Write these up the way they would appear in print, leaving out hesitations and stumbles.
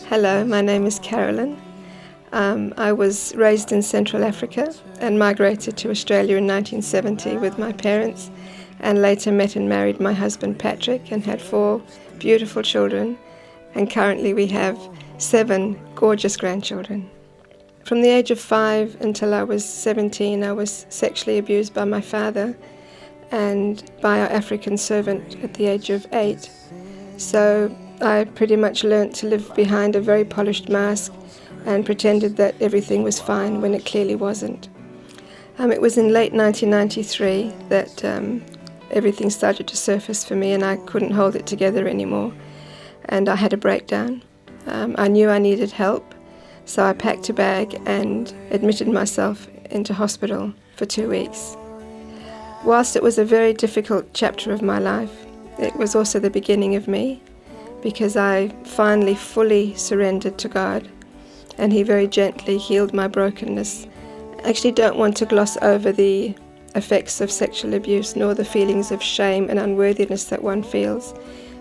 Hello, my name is Carolyn. I was raised in Central Africa and migrated to Australia in 1970 with my parents, and later met and married my husband Patrick and had 4 beautiful children, and currently we have 7 gorgeous grandchildren. From the age of 5 until I was 17, I was sexually abused by my father and by our African servant at the age of 8. So I pretty much learnt to live behind a very polished mask and pretended that everything was fine when it clearly wasn't. It was in late 1993 that everything started to surface for me, and I couldn't hold it together anymore, and I had a breakdown. I knew I needed help, so I packed a bag and admitted myself into hospital for 2 weeks. Whilst it was a very difficult chapter of my life, it was also the beginning of me, because I finally fully surrendered to God, and He very gently healed my brokenness. I actually don't want to gloss over the effects of sexual abuse, nor the feelings of shame and unworthiness that one feels,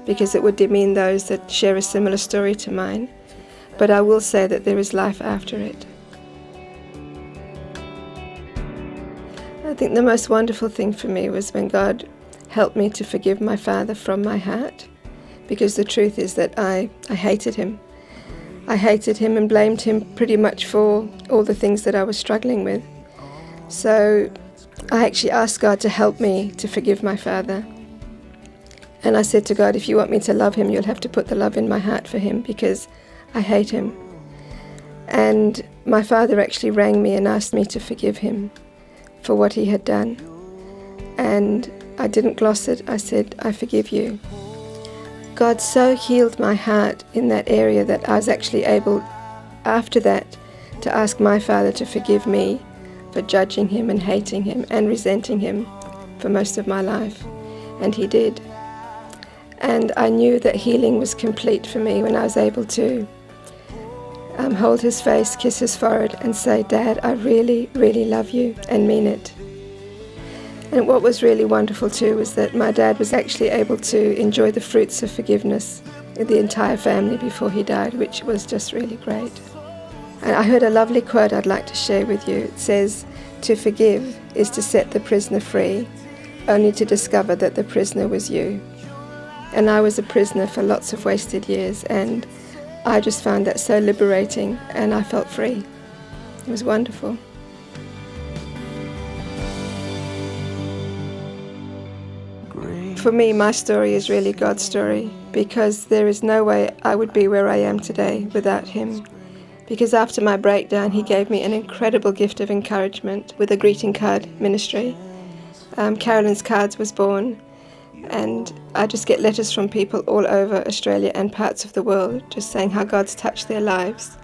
because it would demean those that share a similar story to mine. But I will say that there is life after it. I think the most wonderful thing for me was when God helped me to forgive my father from my heart, because the truth is that I hated him. I hated him and blamed him pretty much for all the things that I was struggling with. So I actually asked God to help me to forgive my father. And I said to God, if you want me to love him, you'll have to put the love in my heart for him, because I hate him. And my father actually rang me and asked me to forgive him for what he had done. And I didn't gloss it. I said, I forgive you. God so healed my heart in that area that I was actually able, after that, to ask my father to forgive me for judging him and hating him and resenting him for most of my life. And he did. And I knew that healing was complete for me when I was able to hold his face, kiss his forehead, and say, Dad, I really, really love you, and mean it. And what was really wonderful too was that my dad was actually able to enjoy the fruits of forgiveness with the entire family before he died, which was just really great. And I heard a lovely quote I'd like to share with you. It says, to forgive is to set the prisoner free, only to discover that the prisoner was you. And I was a prisoner for lots of wasted years, and I just found that so liberating, and I felt free. It was wonderful. For me, my story is really God's story, because there is no way I would be where I am today without Him. Because after my breakdown, He gave me an incredible gift of encouragement with a greeting card ministry. Carolyn's Cards was born, and I just get letters from people all over Australia and parts of the world just saying how God's touched their lives.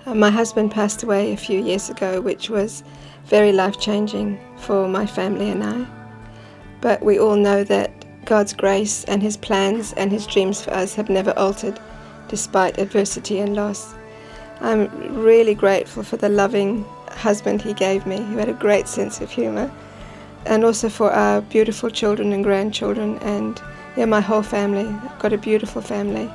My husband passed away a few years ago, which was very life-changing for my family and I. But we all know that God's grace and His plans and His dreams for us have never altered despite adversity and loss. I'm really grateful for the loving husband He gave me, who had a great sense of humour, and also for our beautiful children and grandchildren, and my whole family. I've got a beautiful family.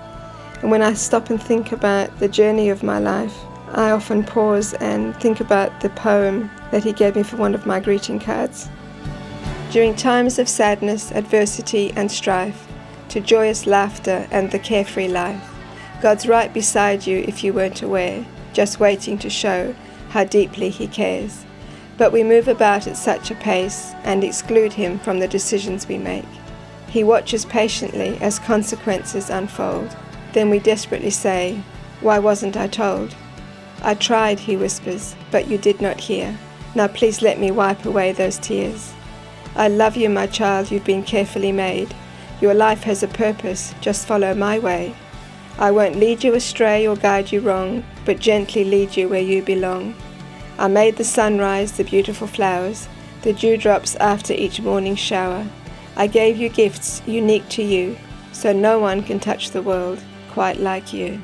And when I stop and think about the journey of my life, I often pause and think about the poem that He gave me for one of my greeting cards. During times of sadness, adversity and strife, to joyous laughter and the carefree life, God's right beside you if you weren't aware, just waiting to show how deeply He cares. But we move about at such a pace and exclude Him from the decisions we make. He watches patiently as consequences unfold. Then we desperately say, why wasn't I told? I tried, He whispers, but you did not hear. Now please let me wipe away those tears. I love you, my child, you've been carefully made. Your life has a purpose, just follow my way. I won't lead you astray or guide you wrong, but gently lead you where you belong. I made the sunrise, the beautiful flowers, the dewdrops after each morning shower. I gave you gifts unique to you, so no one can touch the world quite like you.